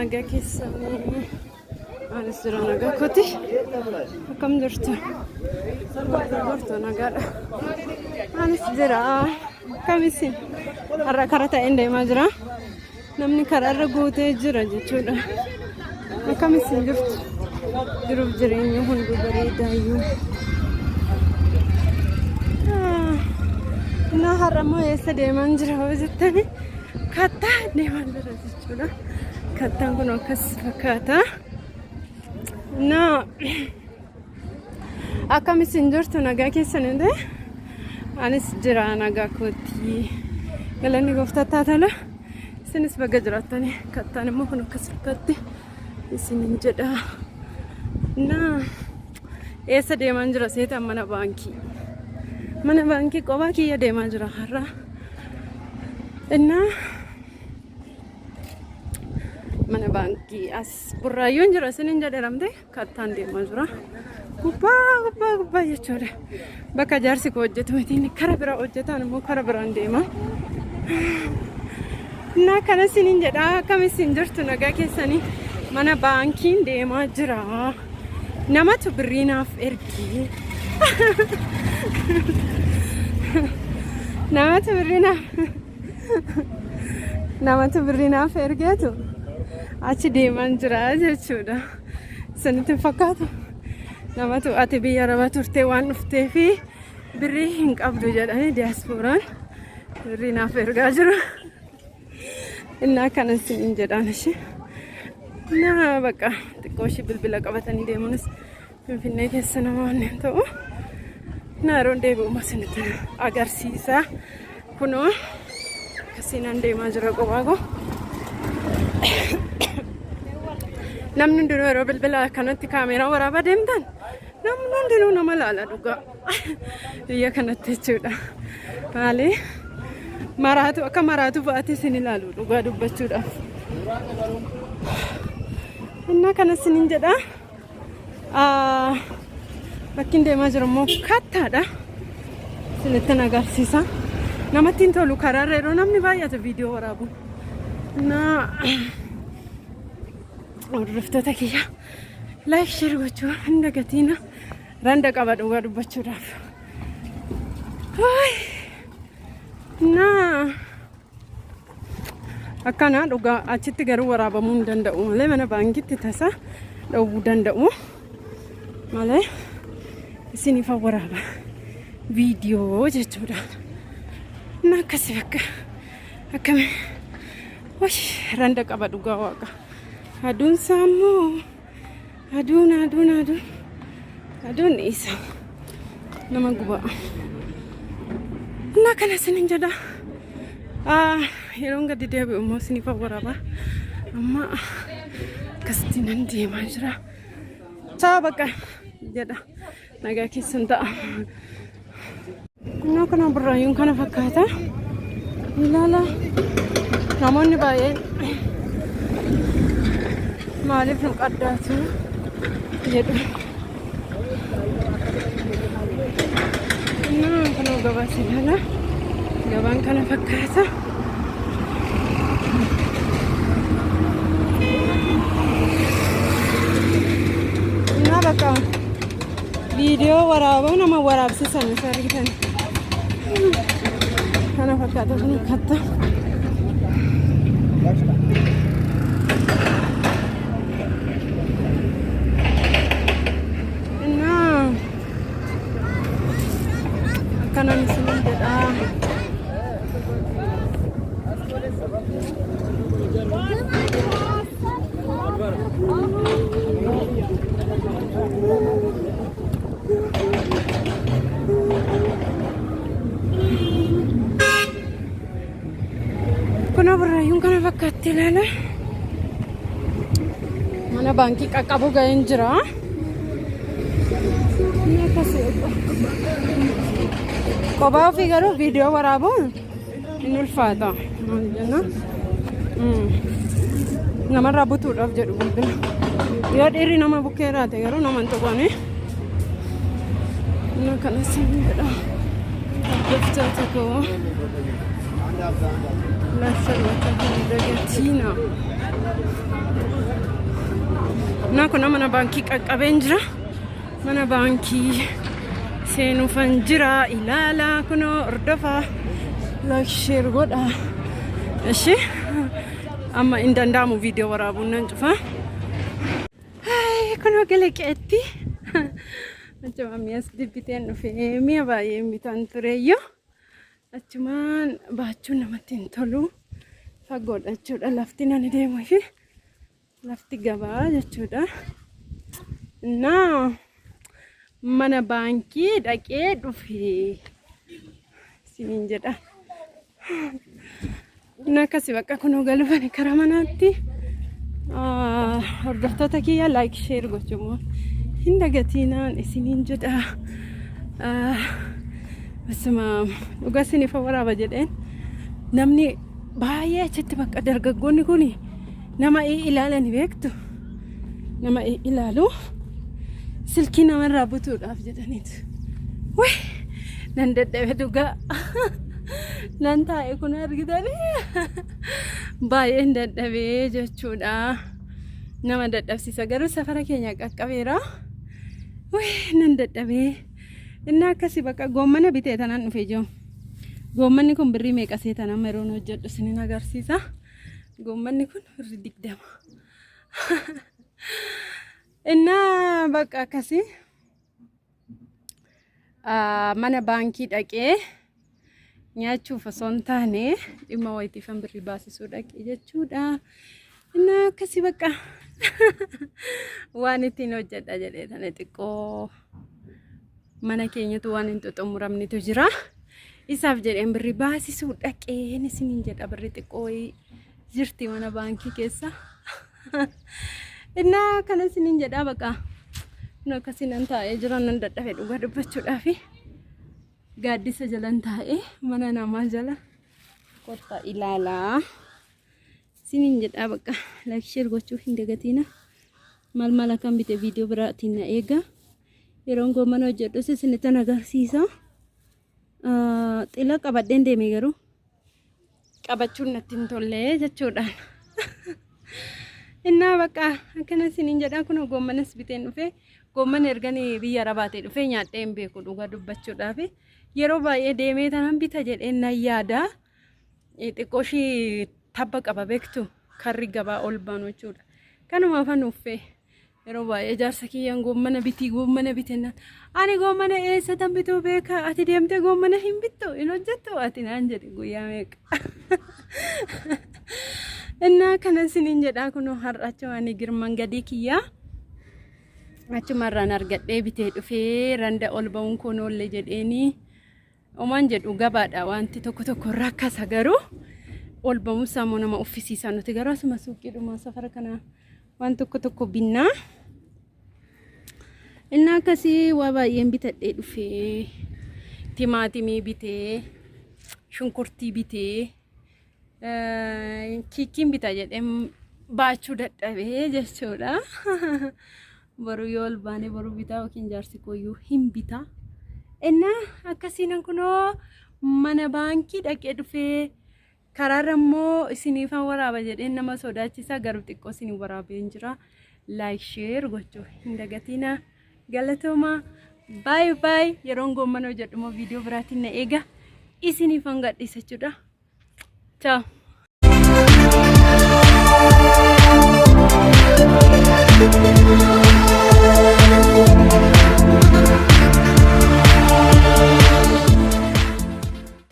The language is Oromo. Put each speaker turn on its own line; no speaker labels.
nagaa keessanii anis jira nagaa kooti akkam jirtu nagaadha anis jira akkamisin har'a karaa ta'een deemaa jira namni karaarra guutee jira jechuudha akkamisin jirtu jiruuf jireenya hundi bareedaayyuu na har'a moo eessa deemaan jira hoo jettanii kattaa deemaan jira jechuudha kattaan kun akkas fakkaata na akkamisin jirtu nagaa keessanii anis jira nagaa kooti galanni gooftaa taatala isinis baga jiraatanii kattaan immoo kun akkas fakkaatti isinin jedha na eessa deemaan jira seetaan mana baankii qophaa kiyya deemaa jira har'a እና mana baankii as burraayyoon jira isinin jedhamte kattaan deemaa jira gubbaa jechuudha bakka jaarsi koo hojjetu miti inni kara bira hojjetaan immoo kara biraan deema na kana isinin jedha akkamisin jirtu nagaa keessanii mana baankiin deemaa jira namatu birriinaaf ergi namatu birriinaaf ergeetu achi deemaan jira jechuudha sanitti fakkaatu namatu ati biyya arabaa turtee waan dhuftee fi birrii hin qabdu jedhanii diyaaspooraan birriinaaf ergaa jiru innaa kana isinin jedhaan ishee na bakka xiqqoo ishee bilbila qabatanii deemuunis finfinnee keessa nama wanneen ta'u na yeroon deebi'uma isinitti agarsiisa kunoo akkasiin deemaa jira qophaa koo namni hundinuu yeroo bilbila kanatti kaameeraa waraabaa deemtan namni hundinuu nama laala dhugaa biyya kanatti jechuudha maali maraatu akka maraatu fa'aati isin ilaalu dhugaa dubbachuudhaaf innaa kana isinin jedha bakkiin deemaa jiru immoo kattaadha isinitti agarsiisa namatti hin tolu karaarra yeroo namni baay'atu viidiyoo waraabu naa hordoftoota kiyya laayik sheer gochuu hin dagatiina randa qaba dhugaa dubbachuudhaaf naa akkana dhugaa achitti garuu waraabamuu hin danda'u malee mana baankitti tasa dhowwuu danda'u malee isiniif waraaba viidiyoo jechuudha na akkasii akkami randa qaba dhugaa waaqa aduun saammoo aduun isa nama gubaa na kana isinin jedha yeroon gadi deebi'u immoo isiniif waraaba amma akkasitti nan deemaa jira saa bakka jedha nagaa keessan ta'a kunoo kana burraayyuun kana fakkaata ilaala namoonni baay'een maaliif nu qaddaatu jedhu kunoo gabaas ilaala gabaan kana fakkaata na bakka viidiyoo waraabaa nama waraabsisan isa argitan kana fakkaata kun katta akkanan isinin jedha kuna burraayyuun kana fakkaatti ilaala mana baankii qaqqabu ga'een jira qophaa ofii garuu viidiyoo waraabuun hin ulfaata namarraa butuudhaaf jedhu bilbila yoo dhiirri nama bukkee raate garuu nama hin tuqane na kanas jedha hordoftoota koo lafa hin dagatina Na kun mana baankii qaqqabeen jira. Mana baankii seenuufan jira ilaalaa kunoo ordofaa like share godha. Eshi amma hin danda'amu viidiyoo waraabuun nan cufa. Kunoo galeqeetti achuma mi'as dibbiteen dhufee mi'a baay'ee bitan tureeyyo achumaan baachuun namatti hin tolu fagoodha jechuudha lafti nani deemu fi lafti gabaa jechuudha. Naa mana baankii dhaqee dhufee siniin jedha. Na akkasii bakka kunoo galufani karaa manaatti hordoftoota kiyya like share gochuun hin dagatinaan isiniin jedha. Asuma dhugaa isiniif waraaba jedheen namni baay'ee achitti bakka dargaggoonni kun nama ilaalan beektu nama ilaalu silkii namarraa butuudhaaf jedhaniitu way nan dadhabe dhugaa nan taa'e kun argitanii baay'een dadhabee jechuudha. Nama dadhabsiisa garuu safara keenya qaqqabeera. Way nan dadhabee inni akkasii bakka goommana bitee tanaan dhufee jiru. Goommanni kun birrii meeqa seetan amma yeroo hojjedhu isinin agarsiisa. Goommanni kun birrii 20. Inna bakka akkasii mana baankii dhaqee nyaachuuf osoo hin taane dhimma wayitiifan birrii baasisuu dhaqee jechuudha. Inna akkasii bakka waan ittiin hojjedha jedhee tana xiqqoo mana keenyatu waan hin xumuramnetu jira. Isaaf jedheen birrii baasisuu dhaqee isiniin jedha birrii xiqqoo jirti mana baankii keessa. Inna kana isiniin jedha bakka nu akkasii nan taa'ee jiran nan dadhabe dhugaa dubbachuudhaaf gaaddisa jalan taa'ee mana namaa jala kotta ilaalaa isiniin jedha bakka like share gochuu hin dagatina. Mal akkam bite viidiyoo biraatiin na eega. Yeroon goommana hojjedhus isinitti agarsiisa. Xila qabadheen deeme garuu qabachuun natti hin tolle jechuudha. Innaa bakka akkana isiniin jedha kun goommanas biteen dhufe goomman erganii biyya Arabaatee dhufe nyaadhee hin beeku dhugaa dubbachuudhaaf yeroo baay'ee deemee tanan bita jedheen nan yaada. Xiqqooshii tabba qaba beektu karri gabaa ol baanu jechuudha. Kanuma afaan uffee yeroo baay'ee jaarsa kiyyaan goommana bitinna ani goommana eessatan bituu beeka ati deemtee goommana hin bittu hin hojjettu ati naan jedhe guyyaa meeqa. Innaa kana isiniin jedhaa kunoo har'acha waan girman gadii kiyyaa achumarraan argadhee bitee dhufee randa ol ba'uun kun oolle jedheeni omaan jedhu gabaadha wanti tokko rakkasa garuu ol ba'uun sammuu nama uffisiisa nuti garuu asuma suuqiidhuma safara kana waan tokko binnaa. Innaa akkasii waa baay'een bitadhee dhufee timaatimii bitee shunkurtii bitee kiikiin bita jedheen baachuu dadhabee jechuudha. Boru yoo ol baane boru bitaa yookiin jaarsi kooyyuu hin bita. Innaa akkasiin kunoo mana baankii dhaqee dhufee karaarra immoo isiniifan waraaba jedheen nama sodaachisa garuu xiqqoo isin waraabeen jira. Like share gochuu hin dagatina. Galatooma bye yeroon goommana hojjedhu immoo viidiyoo biraatiin na eega isiniifan gadhiisa jechuudha. Ciao.